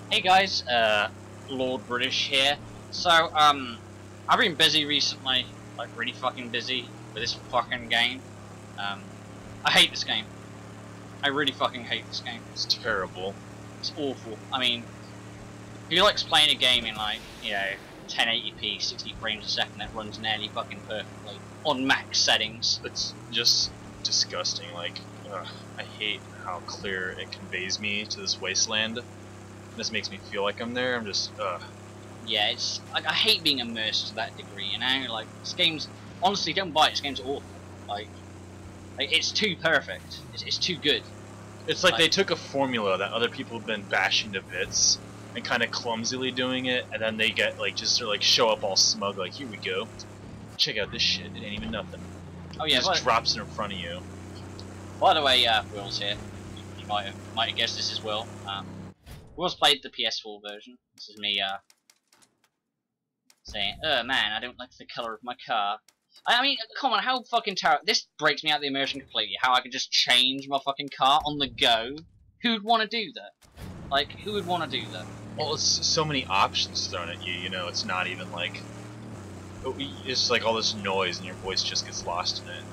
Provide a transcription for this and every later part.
Hey guys, Lord British here. So, I've been busy recently, like really fucking busy with this fucking game. I hate this game. I really fucking hate this game. It's terrible. It's awful. I mean, who likes playing a game in like, 1080p, 60 frames a second that runs nearly fucking perfectly on max settings? It's just disgusting. Like, I hate how clear it conveys me to this wasteland. This makes me feel like I'm there. I'm just, Yeah, it's like I hate being immersed to that degree. Like this game's honestly, don't buy it. This game's awful. Like it's too perfect. It's too good. It's like they took a formula that other people have been bashing to bits and kind of clumsily doing it, and then they get like just sort of like show up all smug, like here we go, check out this shit. It ain't even nothing. Oh yeah, it just drops it in front of you. By the way, Will's here. You might have guessed this is Will. Will's played the PS4 version. This is me saying, "Oh man, I don't like the color of my car." I mean, come on, how fucking terrible! This breaks me out of the immersion completely. How I can just change my fucking car on the go? Who'd want to do that? Like, who would want to do that? Well, it's so many options thrown at you. You know, it's not even like it's like all this noise, and your voice just gets lost in it.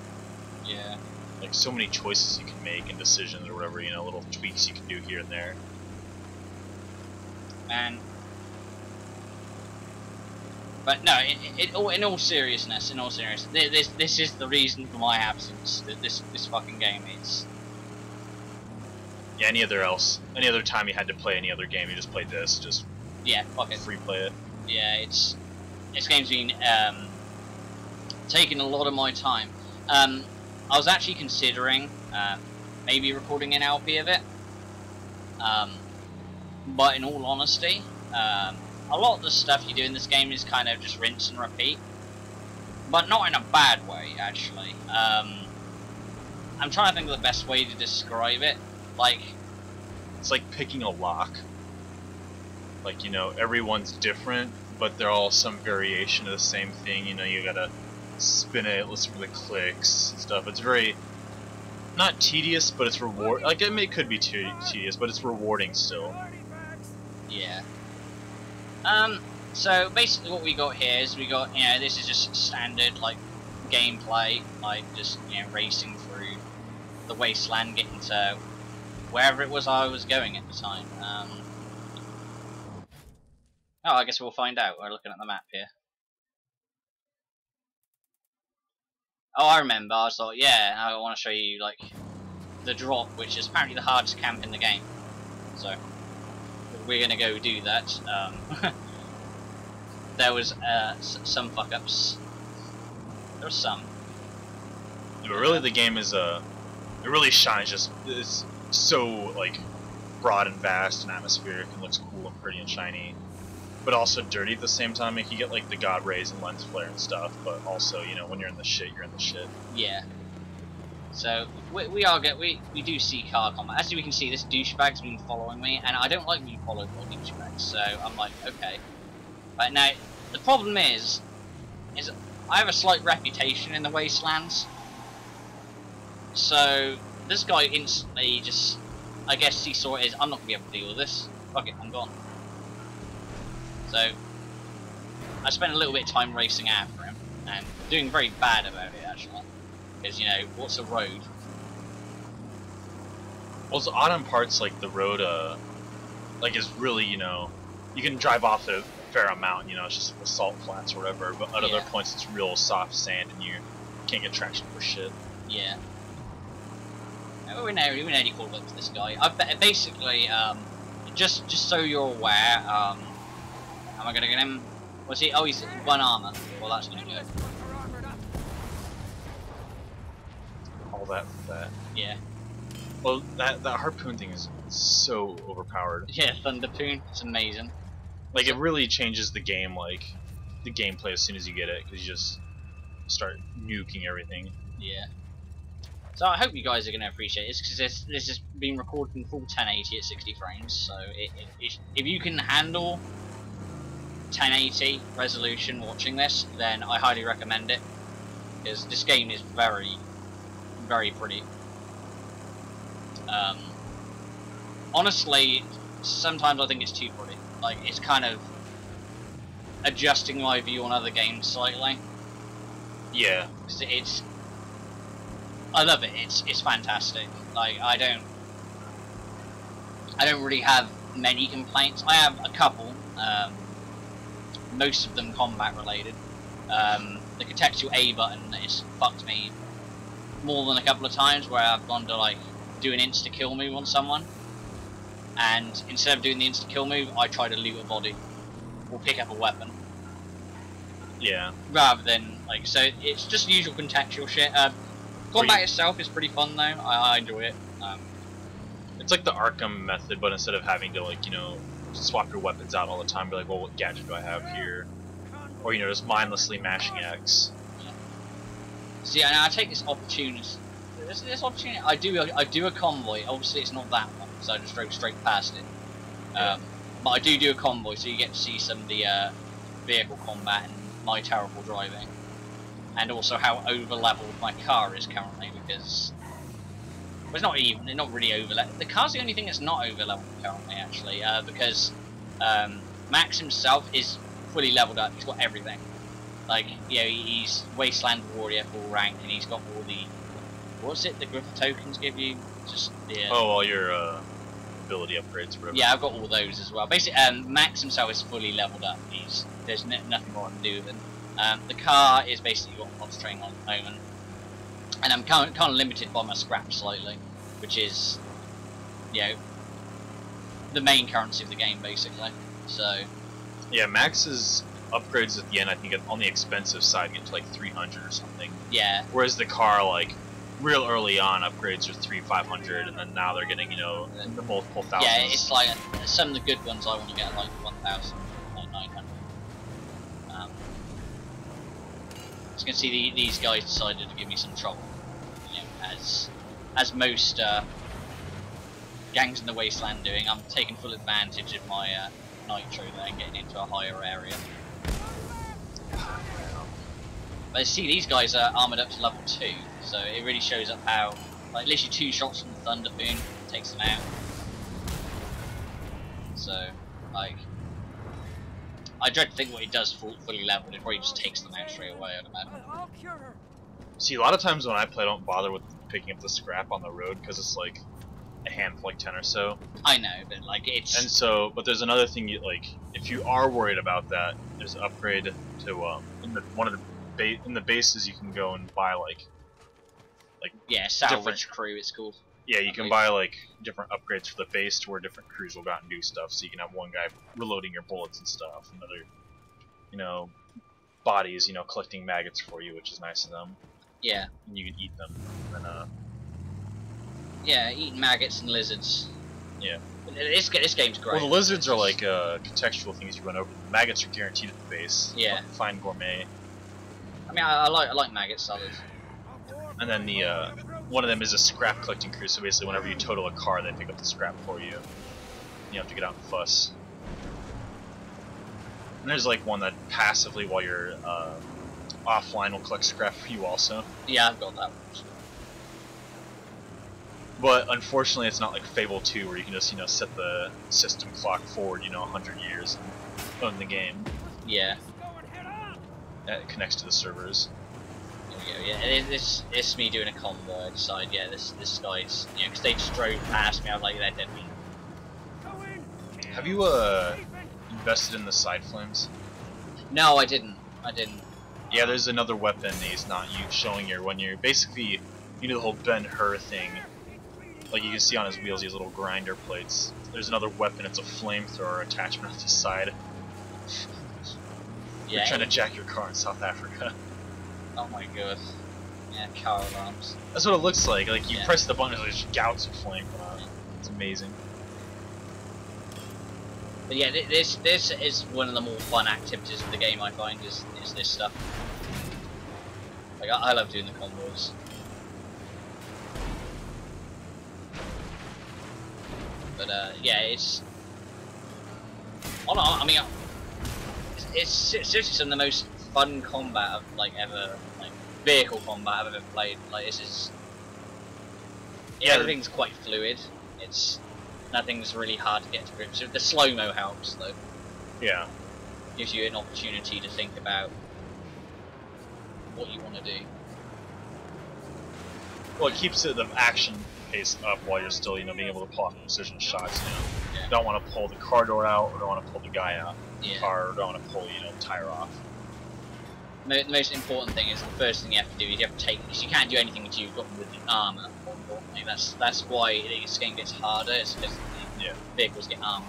Yeah. Like so many choices you can make and decisions or whatever. You know, little tweaks you can do here and there. And but no, in all seriousness, this is the reason for my absence. This fucking game is. Yeah, any other time you had to play any other game, you just played this. Just fuck it. Free play it. Yeah, this game's been taking a lot of my time. I was actually considering maybe recording an LP of it. But in all honesty, a lot of the stuff you do in this game is kind of just rinse and repeat, but not in a bad way, actually. I'm trying to think of the best way to describe it. Like, it's like picking a lock. Like, you know, everyone's different, but they're all some variation of the same thing. You know, you gotta spin it, listen for the clicks and stuff. It's very not tedious, but it's reward. Like, it could be tedious, but it's rewarding still. Yeah. So basically what we got here is this is just standard, like, gameplay, like, just, racing through the wasteland, getting to wherever it was I was going at the time. Oh, I guess we'll find out. We're looking at the map here. Oh, I remember. I thought, yeah, I want to show you, like, the drop, which is apparently the hardest camp in the game. So we're gonna go do that. There was some fuck-ups. There was some. Yeah, but really, the game is it really shines. Just it's so like broad and vast and atmospheric and looks cool and pretty and shiny, but also dirty at the same time. Like, you get like the god rays and lens flare and stuff, but also, you know, when you're in the shit, you're in the shit. Yeah. So we do see car combat. As we can see, this douchebag's been following me, and I don't like being followed by douchebags. So I'm like, okay. But now the problem is I have a slight reputation in the wastelands. So this guy instantly just, I guess he saw it as, I'm not gonna be able to deal with this. Fuck it, I'm gone. So I spent a little bit of time racing after him and doing very bad about it, actually. Because, you know, what's a road? Well, it's odd on parts, like the road, like, is really, you know, you can drive off a fair amount, you know, it's just the salt flats or whatever, but at other points it's real soft sand and you can't get traction for shit. Yeah. We're nearly caught up to this guy. I basically, just so you're aware, am I gonna get him? What's he? Oh, he's one armor. Well, that's gonna do it. All that for that. Yeah. Well, that harpoon thing is so overpowered. Yeah, Thunderpoon. It's amazing. Like, it really changes the game, like, the gameplay as soon as you get it, because you just start nuking everything. Yeah. So I hope you guys are going to appreciate this, because this has been recorded in full 1080 at 60 frames, so if you can handle 1080 resolution watching this, then I highly recommend it, because this game is very, very pretty. Honestly, sometimes I think it's too pretty. Like, it's kind of adjusting my view on other games slightly. Yeah. I love it. It's fantastic. Like, I don't really have many complaints. I have a couple. Most of them combat related. The contextual A button has fucked me more than a couple of times, where I've gone to like do an insta kill move on someone, and instead of doing the insta kill move, I try to loot a body or pick up a weapon. Yeah. Rather than like, so it's just usual contextual shit. Combat itself is pretty fun though. I enjoy it. It's like the Arkham method, but instead of having to like, you know, swap your weapons out all the time, be like, well, what gadget do I have here? Or, you know, just mindlessly mashing X. See, and I take this opportunity. This opportunity, I do a convoy. Obviously, it's not that one, so I just drove straight past it. But I do a convoy, so you get to see some of the vehicle combat and my terrible driving, and also how over leveled my car is currently, because well, it's not really over leveled. The car's the only thing that's not over leveled currently, actually, because Max himself is fully leveled up. He's got everything. Like, you know, he's Wasteland Warrior full rank, and he's got all the, what's it, the Griffith tokens give you? Just the... Oh, all your ability upgrades, whatever. Yeah, I've got all those as well. Basically, Max himself is fully leveled up. There's nothing more I can do with him. The car is basically what I'm concentrating on at the moment. And I'm kind of limited by my scrap slightly, which is, you know, the main currency of the game, basically. So... Yeah, Max's upgrades at the end, I think, on the expensive side get to like 300 or something. Yeah. Whereas the car, like, real early on, upgrades are 300-500, and then now they're getting, you know, the multiple thousands. Yeah, it's like some of the good ones I want to get like 1,000, like 900. As you can see, these guys decided to give me some trouble. You know, as most gangs in the Wasteland doing, I'm taking full advantage of my nitro there and getting into a higher area. But see, these guys are armoured up to level 2, so it really shows up how, like, literally 2 shots from the Thunderboon takes them out. So, like, I dread to think what he does fully leveled. It probably just takes them out straight away, I'd imagine. See, a lot of times when I play, I don't bother with picking up the scrap on the road, because it's like a handful, like 10 or so. I know, but like it's... And so, but there's another thing, like, if you are worried about that, there's an upgrade to, in the bases you can go and buy, like yeah, salvage crew it's called. Yeah, you can buy, like, different upgrades for the base to where different crews will go out and do stuff, so you can have one guy reloading your bullets and stuff, another, you know, bodies, you know, collecting maggots for you, which is nice of them. Yeah. And you can eat them, and yeah, eating maggots and lizards. Yeah. This game's great. Well, the lizards are like contextual things you run over. The maggots are guaranteed at the base. Yeah. Fine gourmet. I mean, I like maggot salads. And then the one of them is a scrap collecting crew. So basically, whenever you total a car, they pick up the scrap for you. You have to get out and fuss. And there's like one that passively, while you're offline, will collect scrap for you also. Yeah, I've got that one. But unfortunately, it's not like Fable 2 where you can just, you know, set the system clock forward, you know, 100 years and own the game. Yeah. It connects to the servers. There we go. Yeah, it's me doing a convoy. I decide, yeah, this guy's, you know, because they just drove past me. I'm like, they're dead meat. Have you invested in the side flames? No, I didn't. Yeah, there's another weapon he's not showing you when you're basically, you do the whole Ben-Hur thing. Like you can see on his wheels, these little grinder plates. There's another weapon, it's a flamethrower attachment on the side. Yeah. You're trying to jack your car in South Africa. Oh my god. Yeah, car alarms. That's what it looks like. Like you Yeah. press the button, there's gouts of flame come out. It's amazing. But yeah, this is one of the more fun activities of the game. I find is this stuff. Like I love doing the convoys. But yeah, it's. I mean, it's seriously some of the most fun combat I've like ever, like vehicle combat I've ever played. Like this is. Yeah, everything's quite fluid. It's. Nothing's really hard to get to grips with. The slow-mo helps, though. Yeah. Gives you an opportunity to think about what you want to do. Well, it keeps the action pace up while you're still, you know, being able to pull off precision shots. You know, Yeah. don't want to pull the car door out, or don't want to pull the guy out. Yeah. Car, or don't want to pull, you know, the tire off. The most important thing is the first thing you have to do is you have to take, because you can't do anything until you've got with the armor. More importantly, that's why this game gets harder. It's because the vehicles get armored.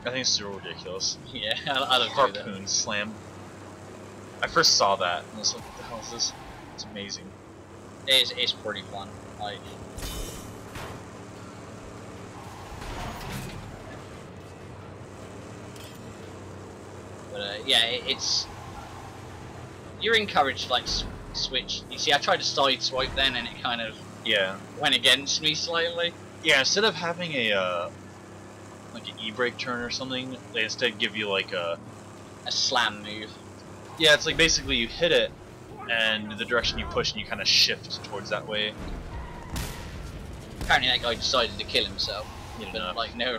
I think it's super ridiculous. Yeah, I love doing that. Harpoon slam. I first saw that and I was like, what the hell is this? It's amazing. It's pretty fun. Like, but yeah, it's you're encouraged to like switch. You see, I tried to side swipe then, and it kind of went against me slightly. Yeah, instead of having a like an e-brake turn or something, they instead give you like a slam move. Yeah, it's like basically you hit it, and the direction you push, and you kind of shift towards that way. Apparently, that guy decided to kill himself. But like no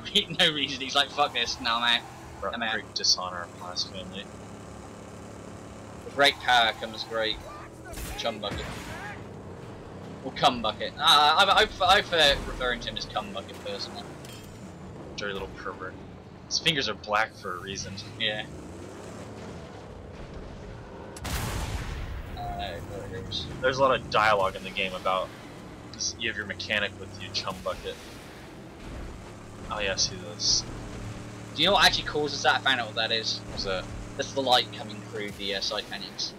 reason. He's like, fuck this. No, I'm out. I'm out. Great dishonor of class family. With great power comes great chum bucket. Or cum bucket. I prefer referring to him as cum bucket personally. Dirty little pervert. His fingers are black for a reason. Yeah. There's a lot of dialogue in the game about this. You have your mechanic with your chum bucket. Oh yeah, I see this. Do you know what actually causes that? I found out what that is. What's that? That's the light coming through the side canyons.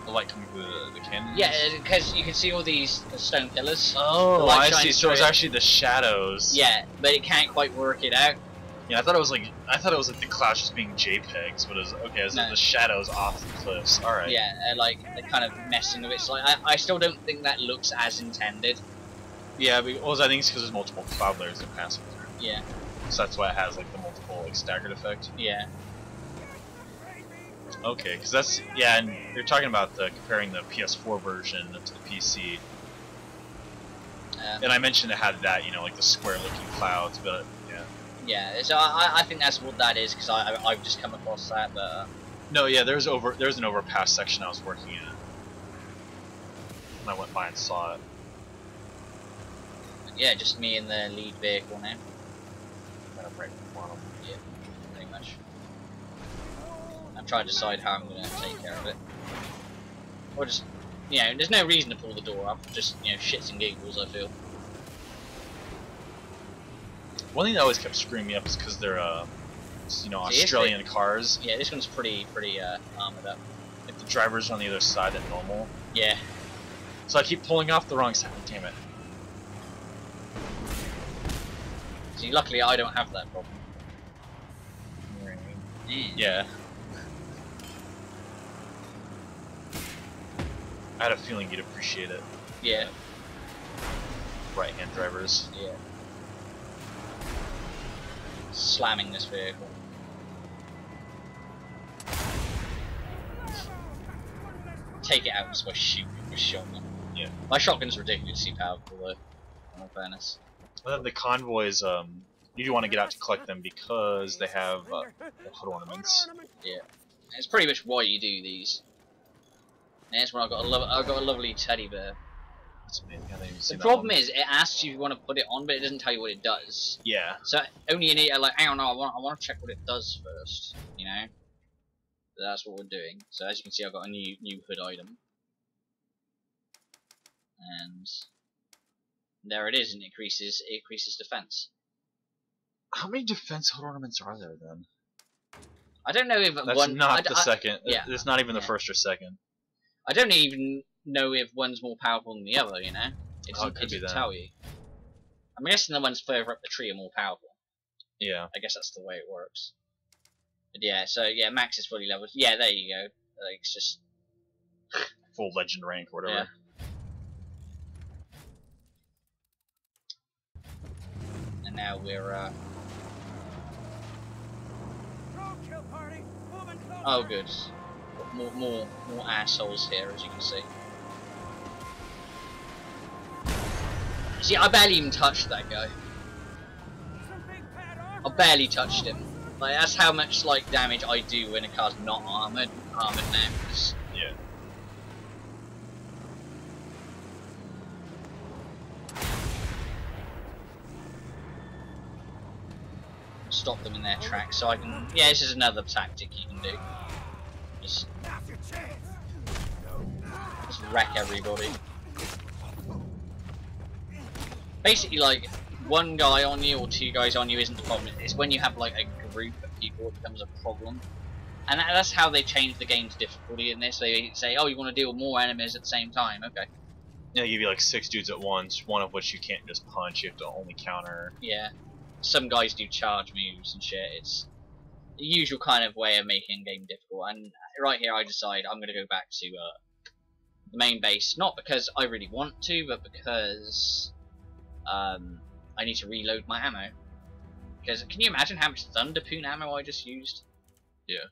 The light coming through the canyons? Yeah, because you can see all these stone pillars. Oh, I see. So it's actually the shadows. Yeah, but it can't quite work it out. Yeah, I thought it was like the clouds just being JPEGs, but it was okay. It's like the shadows off the cliffs. All right. Yeah, they're kind of messing with it. So I still don't think that looks as intended. Yeah, well, I think it's because there's multiple cloud layers they're passing through. Yeah. So that's why it has like the multiple like staggered effect. Yeah. Okay, because that's and you're talking about comparing the PS4 version to the PC. And I mentioned it had that, you know, like the square-looking clouds, but yeah. Yeah, so I think that's what that is, because I've just come across that, but... No, yeah, there's an overpass section I was working in. And I went by and saw it. Yeah, just me and the lead vehicle now. Kind of right in front of them. Yeah, pretty much. I'm trying to decide how I'm going to take care of it. Or just, you know, there's no reason to pull the door up, just, you know, shits and giggles, I feel. One thing that always kept screwing me up is because they're, you know, Australian cars. Yeah, this one's pretty armored up. Like the driver's on the other side than normal. Yeah. So I keep pulling off the wrong side. Damn it. See, luckily I don't have that problem. Yeah. I had a feeling you'd appreciate it. Yeah. Right-hand drivers. Yeah. Slamming this vehicle. Take it out just by shooting with shotgun. Yeah. My shotgun's ridiculously powerful though, in all fairness. Well, the convoys, you do want to get out to collect them because they have hood ornaments. Yeah. And it's pretty much why you do these. And that's when I've got a lovely teddy bear. That's amazing. I didn't even see The that problem one. is, it asks you if you want to put it on, but it doesn't tell you what it does. Yeah. So only you need like, hang on, I want to check what it does first, you know. So that's what we're doing. So as you can see, I've got a new hood item, and there it is, and it increases defense. How many defense hood ornaments are there then? I don't know if That's not the second. Yeah. It's not even the first or second. I don't even know if one's more powerful than the other, you know? It doesn't tell you. I'm guessing the ones further up the tree are more powerful. Yeah. I guess that's the way it works. But yeah, so yeah, Max is fully leveled. Yeah, there you go. Like, it's just... Full legend rank or whatever. Yeah. And now we're, Oh, good. more assholes here, as you can see. See, I barely even touched that guy. I barely touched him. Like, that's how much like damage I do when a car's not armored now. Yeah. Stop them in their tracks, so I can. Yeah, this is another tactic you can do. Just wreck everybody. Basically, like, one guy on you or two guys on you isn't the problem. It's when you have like a group of people it becomes a problem. And that's how they change the game's difficulty in this. They say, oh, you want to deal with more enemies at the same time. Okay. Yeah, give you like 6 dudes at once, one of which you can't just punch, you have to only counter. Yeah. Some guys do charge moves and shit. It's the usual kind of way of making a game difficult. And right here I decide I'm going to go back to the main base. Not because I really want to, but because I need to reload my ammo. Because can you imagine how much Thunderpoon ammo I just used? Yeah.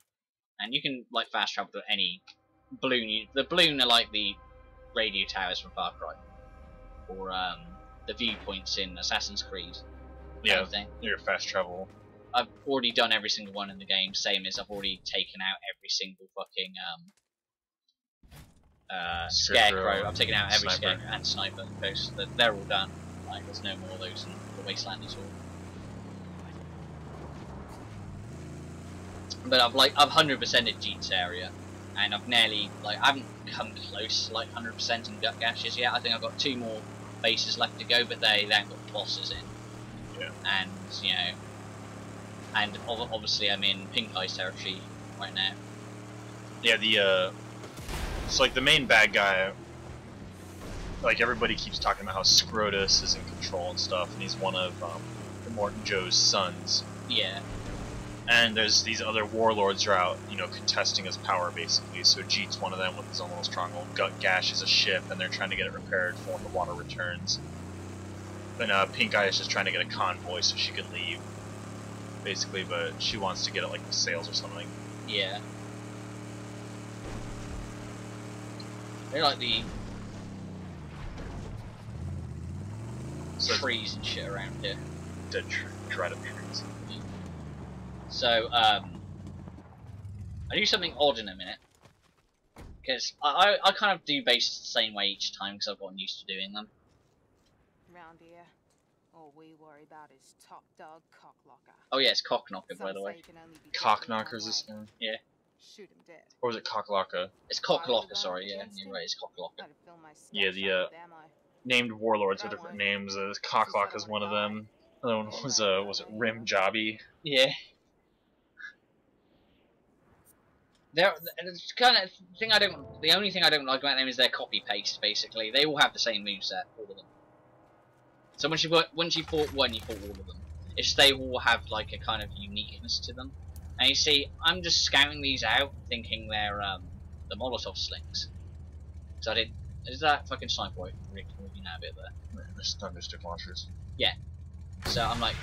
And you can like fast travel to any balloon. The balloon are like the radio towers from Far Cry, or the viewpoints in Assassin's Creed. Yeah, thing. Your fast travel. I've already done every single one in the game. Same as I've already taken out every single fucking scarecrow. I've taken out every sniper. scarecrow and sniper. Because they're all done. Like there's no more of those in the wasteland at all. But I've 100%ed Jeet's area, and I've nearly I haven't come close to like 100% in Gut Gashes yet. I think I've got 2 more bases left to go, but they haven't got bosses in. Yeah. And you know, and obviously I'm in Pink Eye's territory right now. Yeah, it's like the main bad guy. Like everybody keeps talking about how Scrotus is in control and stuff, and he's one of Immortan Joe's sons. Yeah. And there's these other warlords are out, you know, contesting his power basically. So Jeet's one of them with his own little stronghold. Gut Gash is a ship, and they're trying to get it repaired for when the water returns. And Pink Eye is just trying to get a convoy so she can leave, basically. But she wants to get it like the sails or something. Yeah. They're like the trees and shit around here. Dead dried up trees. So, I do something odd in a minute. Because I kind of do bases the same way each time because I've gotten used to doing them. Round here, all we worry about is top dog Cockknocker. Oh yeah, it's Cockknocker, by the way. Cockknocker's this one? Yeah. Shoot him dead. Or was it Cocklocka? It's Cocklocker, sorry, yeah, you're right, it's Cocklocker. Yeah, the named warlords with different names. Cocklocka's one of them. Another one was it Rim Jobby? Yeah. They're kind of thing I don't. The only thing I don't like about them is their copy paste. Basically, they all have the same moveset, all of them. So once you fought one, you fought all of them. It's just they all have like a kind of uniqueness to them. And you see, I'm just scouting these out, thinking they're the Molotov slings. So I did. Is that fucking sniper rig moving out a bit there? There's thunderstick launchers. Yeah. So I'm like,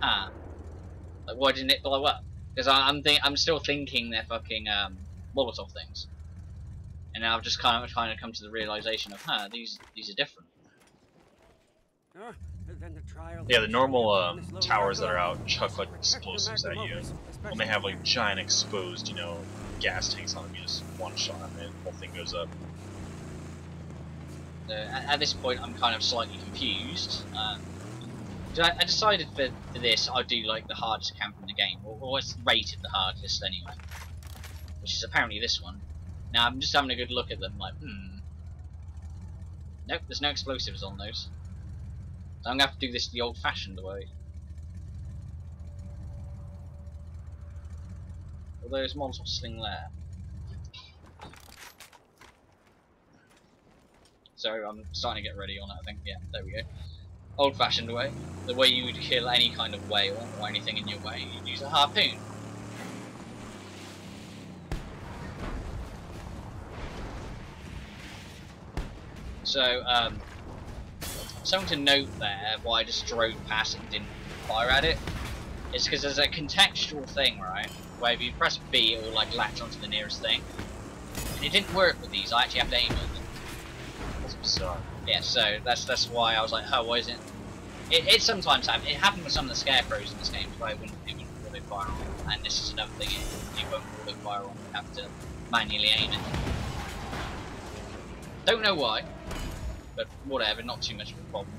like why didn't it blow up? Because I'm still thinking they're fucking Molotov things, and now I've just kind of come to the realization of, these are different. Yeah, the normal towers that are out chuck like explosives at you. When they have like giant exposed, you know, gas tanks on them, you just one shot and the whole thing goes up. At this point, I'm kind of slightly confused. I decided for this I'd do like the hardest camp in the game, or it's rated the hardest anyway, which is apparently this one. Now I'm just having a good look at them, like, nope, there's no explosives on those. So I'm gonna have to do this the old-fashioned way. Although there's Molotov sling there. So I'm starting to get ready on it, I think. Yeah, there we go. Old-fashioned way, the way you would kill any kind of whale or anything in your way, you'd use a harpoon. So, something to note there, why I just drove past and didn't fire at it, is because there's a contextual thing, right, where if you press B it will like latch onto the nearest thing, And it didn't work with these. I actually have to aim at them. That's bizarre. Yeah, so that's why I was like, oh, why isn't it sometimes happens. It happened with some of the scarecrows in this game, where it wouldn't auto fire on. And this is another thing, you won't auto fire on. You have to manually aim it. Don't know why, but whatever, not too much of a problem.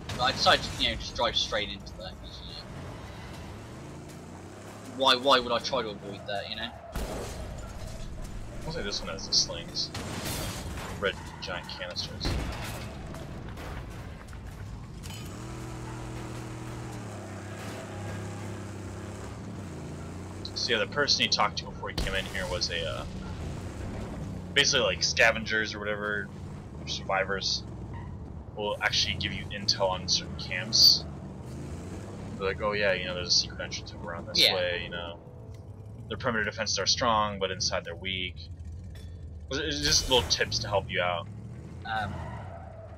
But I decided to, just drive straight into that. Why would I try to avoid that, I'll say this one has the slings. Red giant canisters. So yeah, the person you talked to before you came in here was a basically like scavengers or whatever, survivors will actually give you intel on certain camps. They're like, oh yeah, there's a secret entrance over around this way, Their perimeter defenses are strong, but inside they're weak. It's just little tips to help you out.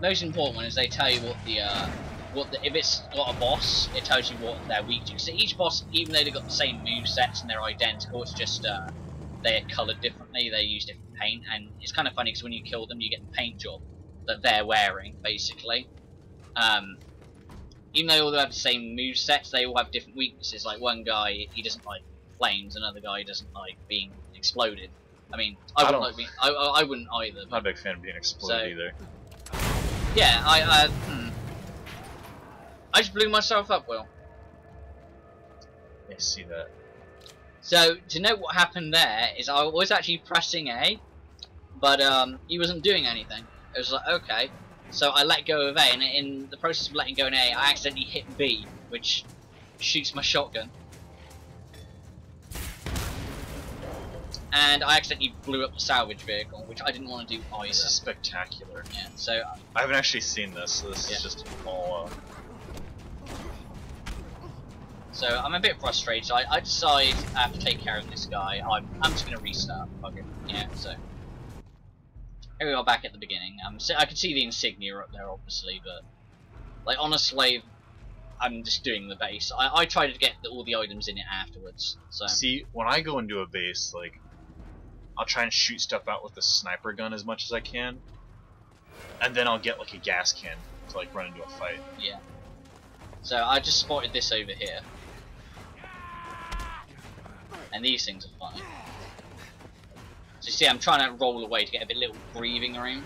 Most important one is they tell you if it's got a boss, it tells you what they're weak to. So each boss, even though they've got the same movesets and they're identical, it's just they're coloured differently, they use different paint, and it's kind of funny because when you kill them you get the paint job that they're wearing, basically. Even though they all have the same movesets, they all have different weaknesses. Like one guy, he doesn't like flames, another guy doesn't like being exploded. I mean, I wouldn't either. I'm not a big fan of being exploded either. Yeah, I just blew myself up, Will. I see that. So, to know what happened there, is I was actually pressing A, but he wasn't doing anything. It was like, okay. So I let go of A, and in the process of letting go of A, I accidentally hit B, which shoots my shotgun. And I accidentally blew up the salvage vehicle, which I didn't want to do either. This is spectacular. Yeah, so... I haven't actually seen this, so this is just all... So I'm a bit frustrated, so I decide I have to take care of this guy. I'm just going to restart, fuck it. Yeah, so... Here we are back at the beginning. I can see the insignia up there, obviously, but... Like, on a slave, I'm just doing the base. I try to get all the items in it afterwards, so... See, when I go into a base, like... I'll try and shoot stuff out with the sniper gun as much as I can. And then I'll get, like, a gas can to, like, run into a fight. Yeah. So, I just spotted this over here. And these things are funny. So you see, I'm trying to roll away to get a bit little breathing room.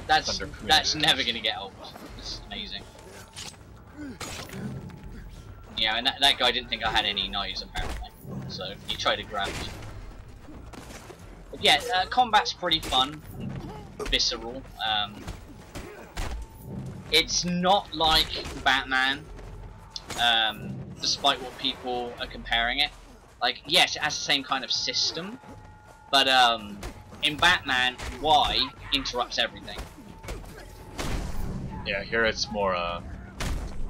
That's never gonna get old. It's amazing. Yeah, and that guy didn't think I had any knives apparently, so he tried to grab me. But yeah, combat's pretty fun, visceral. It's not like Batman. Despite what people are comparing it. Like, yes, it has the same kind of system, but in Batman, Y interrupts everything. Yeah, here it's more,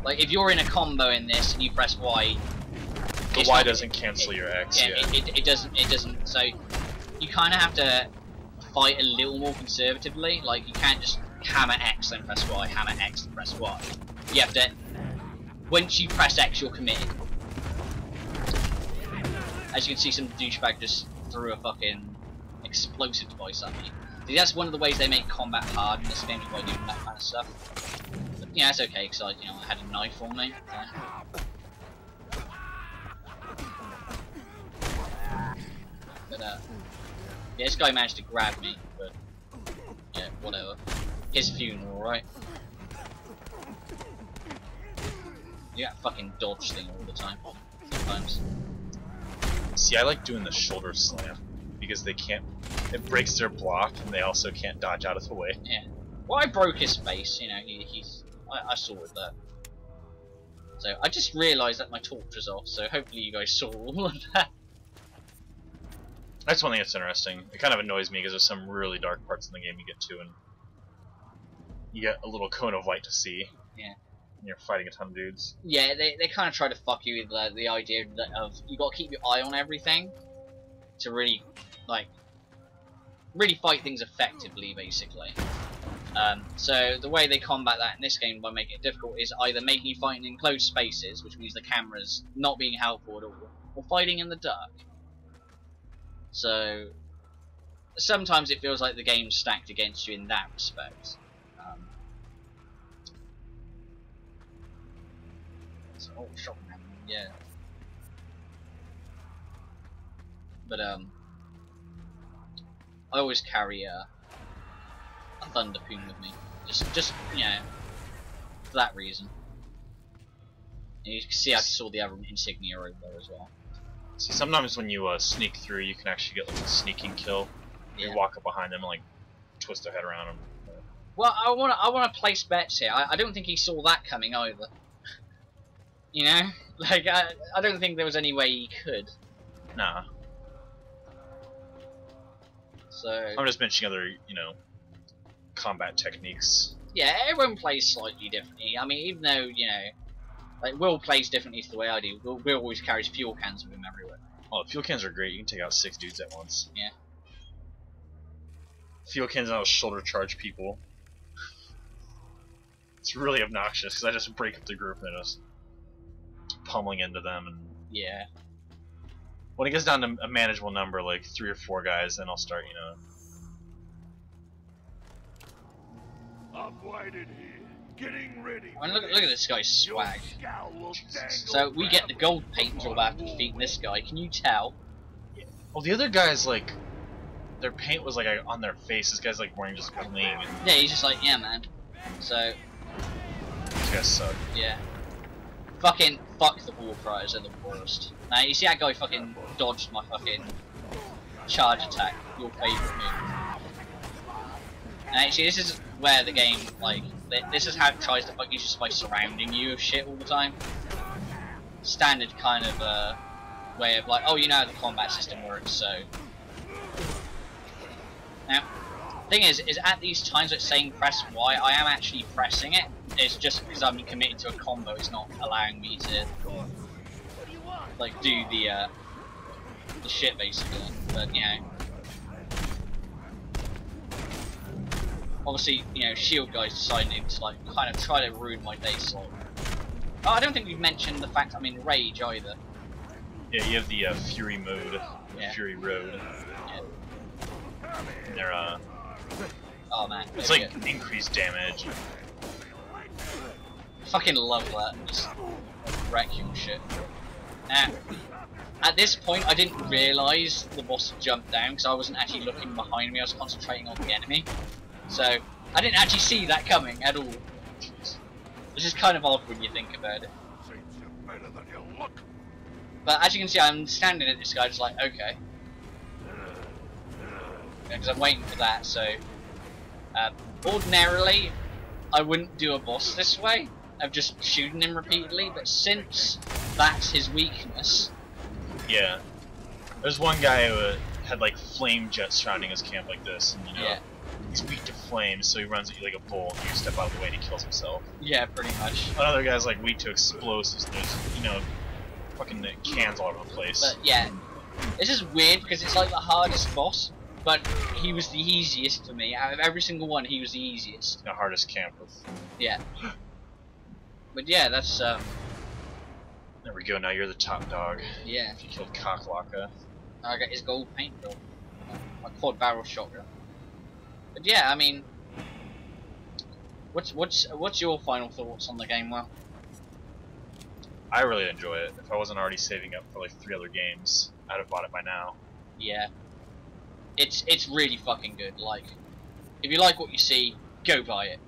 like, if you're in a combo in this and you press Y... The Y doesn't cancel your X, yeah. It doesn't, so you kind of have to fight a little more conservatively. Like, you can't just hammer X and press Y, hammer X and press Y. You have to... Once you press X, you're committed. As you can see, some douchebag just threw a fucking explosive device at me. See, that's one of the ways they make combat hard in this game, by doing that kind of stuff. But, yeah, that's okay, because I had a knife on me. But, yeah, this guy managed to grab me, but, yeah, whatever. His funeral, right? You got fucking dodge thing all the time, sometimes. See, I like doing the shoulder slam, because they can't, it breaks their block, and they also can't dodge out of the way. Yeah. Well, I broke his face, I sorted that. So, I just realised that my torch was off, so hopefully you guys saw all of that. That's one thing that's interesting. It kind of annoys me, because there's some really dark parts in the game you get to, and you get a little cone of light to see. Yeah. You're fighting a ton of dudes. Yeah, they kind of try to fuck you with the idea of you got to keep your eye on everything to really, like, really fight things effectively, basically. So the way they combat that in this game by making it difficult is either making you fight in enclosed spaces, which means the camera's not being helpful at all, or fighting in the dark. So sometimes it feels like the game's stacked against you in that respect. Oh, shotgun, yeah. But I always carry a Thunderpoon with me, just you know, for that reason. And you can see I saw the other insignia over there as well. See, sometimes when you sneak through, you can actually get like a sneaking kill. Yeah. You walk up behind them and like twist their head around them. Well, I wanna place bets here. I don't think he saw that coming either. You know, like I don't think there was any way he could. Nah. So I'm just mentioning other, you know, combat techniques. yeah, everyone plays slightly differently. I mean, even though, you know, like Will plays differently to the way I do. Will always carries fuel cans with him everywhere. Oh, fuel cans are great. You can take out 6 dudes at once. Yeah. Fuel cans now shoulder charge people. It's really obnoxious because I just break up the group and just pummeling into them. And Yeah. when it gets down to a manageable number, like 3 or 4 guys, then I'll start, you know. I've waited here, getting ready. I mean, look at this guy's swag. So we get the gold paint until after defeating this guy. Can you tell? Well, the other guys, like, their paint was like on their face. This guy's like wearing just bling. And Yeah, he's just like, yeah, man. So these guys suck. yeah. Fucking fuck the Warcries, they're the worst. Now you see that guy fucking dodged my fucking charge attack, your favourite move. And actually this is where the game, like, this is how it tries to fuck you just by surrounding you with shit all the time. Standard kind of way of like, oh, you know how the combat system works, so. Now, thing is at these times it's saying press Y, I am actually pressing it. It's just because I'm committed to a combo, it's not allowing me to like do the shit basically. But you know, obviously, you know, shield guys deciding to like kind of try to ruin my day slot. Oh, I don't think we've mentioned the fact I'm in rage either. Yeah, you have the Fury mode, the Yeah. Fury Road. Yeah. And they're Oh man, it's there we like go. increased damage. Fucking love that. Just wreck you and shit. Now, at this point, I didn't realise the boss had jumped down because I wasn't actually looking behind me. I was concentrating on the enemy, so I didn't actually see that coming at all. Which is kind of odd when you think about it. Seems you're better than you look. But as you can see, I'm standing at this guy, just like, okay, because I'm waiting for that. So ordinarily, I wouldn't do a boss this way of just shooting him repeatedly, but since that's his weakness, Yeah. There's one guy who had like flame jets surrounding his camp like this, and you know, yeah, he's weak to flames, so he runs at you like a bull, and you step out of the way and he kills himself. yeah, pretty much. Another guy's like weak to explosives, and there's, you know, fucking cans all over the place. But yeah, this is weird because it's like the hardest boss, but he was the easiest for me. Out of every single one, he was the easiest. The hardest camp with. Yeah. But yeah, that's There we go, now you're the top dog. yeah. If you killed Cocklocka. I got his gold paint job. My quad barrel shotgun. But yeah, I mean, what's your final thoughts on the game, Will? I really enjoy it. If I wasn't already saving up for like 3 other games, I'd have bought it by now. Yeah. It's really fucking good. Like, if you like what you see, go buy it.